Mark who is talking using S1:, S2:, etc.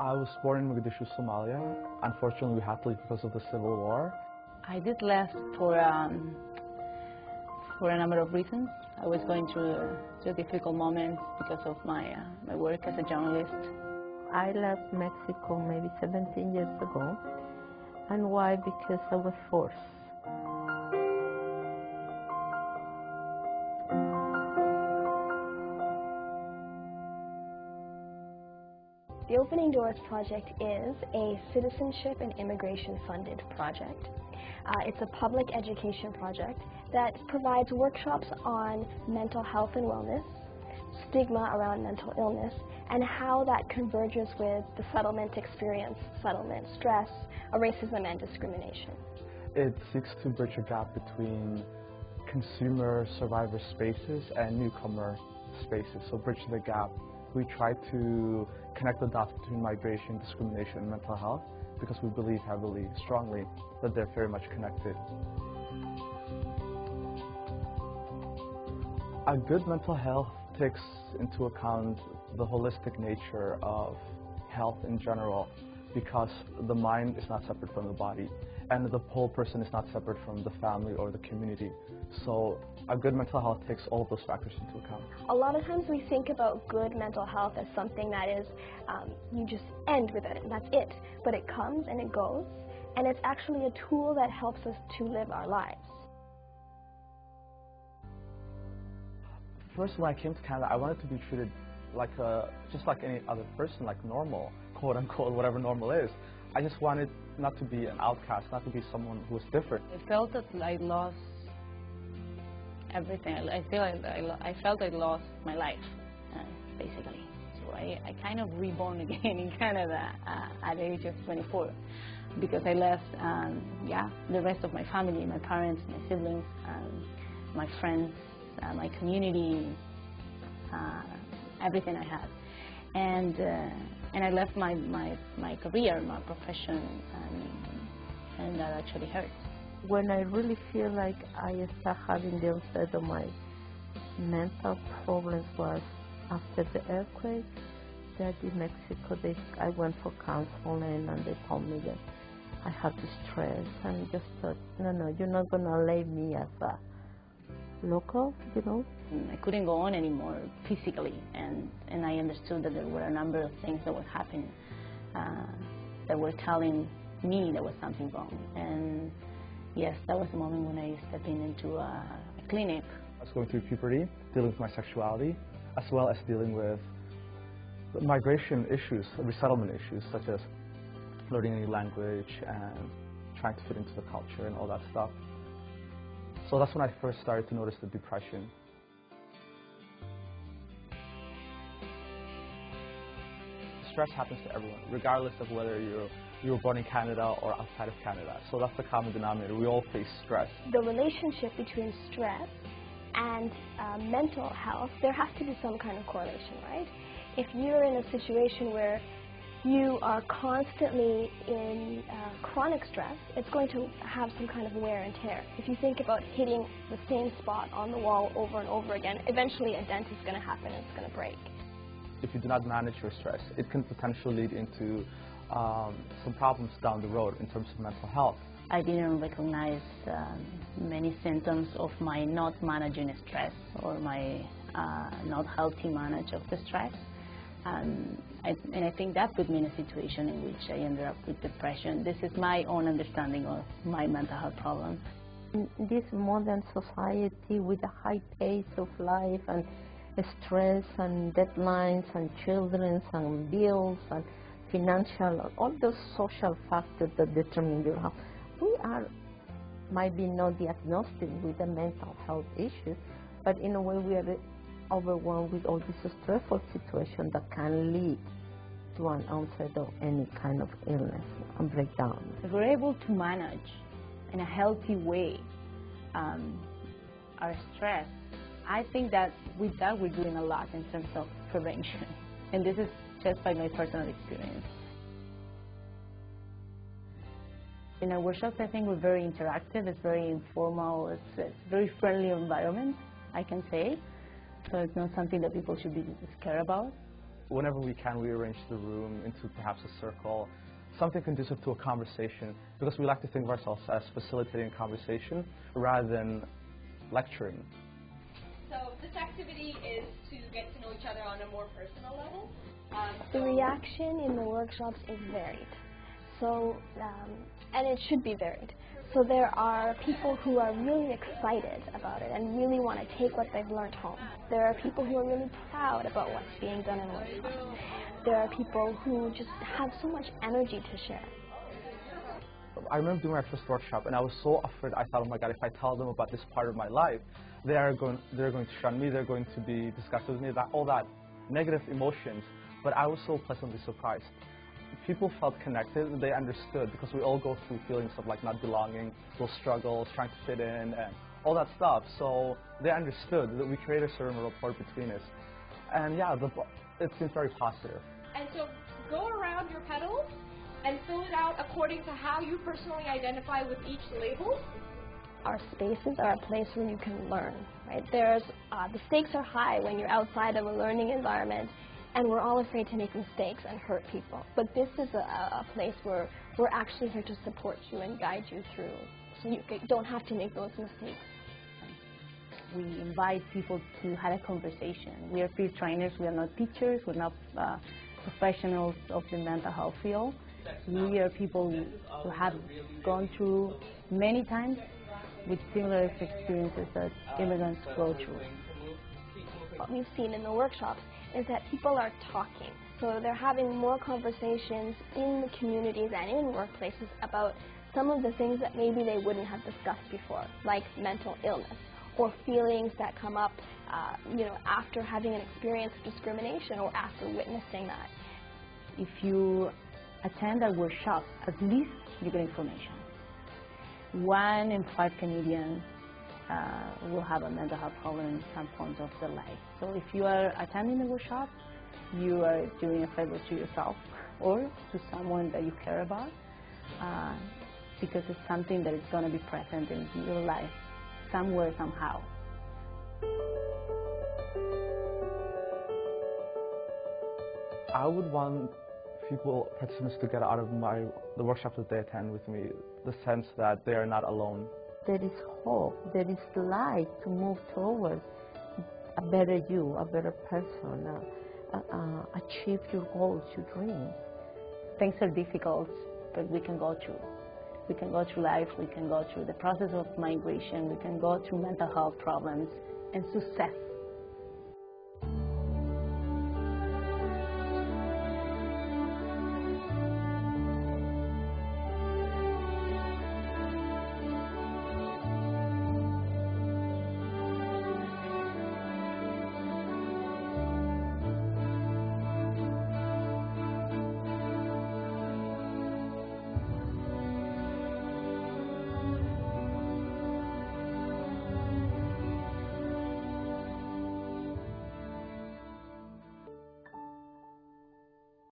S1: I was born in Mogadishu, Somalia. Unfortunately, we had to leave because of the civil war.
S2: I did left for a number of reasons. I was going through a difficult moment because of my work as a journalist.
S3: I left Mexico maybe 17 years ago. And why? Because I was forced.
S4: The Opening Doors Project is a citizenship and immigration funded project. It's a public education project that provides workshops on mental health and wellness, stigma around mental illness, and how that converges with the settlement experience, settlement stress, racism and discrimination.
S1: It seeks to bridge a gap between consumer survivor spaces and newcomer spaces, so bridge the gap. We try to connect the dots between migration, discrimination, and mental health because we believe heavily, strongly, that they're very much connected. A good mental health takes into account the holistic nature of health in general because the mind is not separate from the body and the whole person is not separate from the family or the community. So a good mental health takes all of those factors into account.
S4: A lot of times we think about good mental health as something that is, you just end with it and that's it. But it comes and it goes, and it's actually a tool that helps us to live our lives.
S1: First, when I came to Canada, I wanted to be treated like just like any other person, like normal, quote unquote, whatever normal is. I just wanted not to be an outcast, not to be someone who was different.
S2: I felt that I lost everything. I felt I lost my life, basically. So I kind of reborn again in Canada at the age of 24 because I left, the rest of my family, my parents, my siblings, my friends, my community, everything I had, and I left my career, my profession, and that actually hurt.
S3: When I really feel like I start having the onset of my mental problems was after the earthquake. That in Mexico, I went for counseling and they told me that I had the stress, and I just thought, no, you're not gonna leave me as a local, you know.
S2: I couldn't go on anymore physically, and I understood that there were a number of things that was happening that were telling me there was something wrong. And yes, that was the moment when I stepped into a clinic.
S1: I was going through puberty, dealing with my sexuality, as well as dealing with migration issues, resettlement issues, such as learning a new language and trying to fit into the culture and all that stuff. So that's when I first started to notice the depression. Stress happens to everyone, regardless of whether you were born in Canada or outside of Canada. So that's the common denominator. We all face stress.
S4: The relationship between stress and mental health, there has to be some kind of correlation, right? If you're in a situation where you are constantly in chronic stress, it's going to have some kind of wear and tear. If you think about hitting the same spot on the wall over and over again, eventually a dent is going to happen and it's going to break.
S1: If you do not manage your stress, it can potentially lead into some problems down the road in terms of mental health.
S2: I didn't recognize many symptoms of my not managing stress or my not healthy manage of the stress. And I think that put me in a situation in which I ended up with depression. This is my own understanding of my mental health problem.
S3: In this modern society with a high pace of life and stress and deadlines and children and bills and financial, all those social factors that determine your health, we might be not diagnosed with the mental health issues, but in a way we are overwhelmed with all this stressful situation that can lead to an onset of any kind of illness and breakdown.
S2: If we're able to manage in a healthy way our stress, I think that with that we're doing a lot in terms of prevention. And this is just by my personal experience. In our workshops, I think we're very interactive, it's very informal, it's a very friendly environment, I can say. So it's not something that people should be scared about.
S1: whenever we can, we arrange the room into perhaps a circle, something conducive to a conversation, because we like to think of ourselves as facilitating conversation rather than lecturing.
S5: So this activity is to get to know each other on a more personal level.
S4: The reaction in the workshops is varied, so and it should be varied. So there are people who are really excited about it and really want to take what they've learned home. There are people who are really proud about what's being done in workshops. There are people who just have so much energy to share.
S1: I remember doing my first workshop, and I was so afraid. I thought, oh my God, if I tell them about this part of my life, they're going to shun me. They're going to be disgusted with me. All that negative emotions. But I was so pleasantly surprised. People felt connected. They understood, because we all go through feelings of like not belonging, those struggles, trying to fit in, and all that stuff. So they understood that we created a certain rapport between us, and yeah, it seems very positive.
S5: And so go around your petals and fill it out according to how you personally identify with each label.
S4: Our spaces are a place where you can learn, right? The stakes are high when you're outside of a learning environment, and we're all afraid to make mistakes and hurt people. But this is a place where we're actually here to support you and guide you through, so you don't have to make those mistakes.
S2: We invite people to have a conversation. We are peer trainers. We are not teachers. We're not professionals of the mental health field. We are people who have gone through many times with similar experiences that immigrants go through.
S4: What we've seen in the workshops is that people are talking. So they're having more conversations in the communities and in workplaces about some of the things that maybe they wouldn't have discussed before, like mental illness or feelings that come up after having an experience of discrimination or after witnessing that.
S2: If you attend a workshop, at least you get information. 1 in 5 Canadians will have a mental health problem in some point of their life. So if you are attending a workshop, you are doing a favor to yourself or to someone that you care about, because it's something that is going to be present in your life somewhere, somehow.
S1: I would want participants to get out of the workshops that they attend with me, the sense that they are not alone.
S3: There is hope, there is light to move towards a better you, a better person, achieve your goals, your dreams.
S2: Things are difficult, but we can go through. We can go through life, we can go through the process of migration, we can go through mental health problems and success.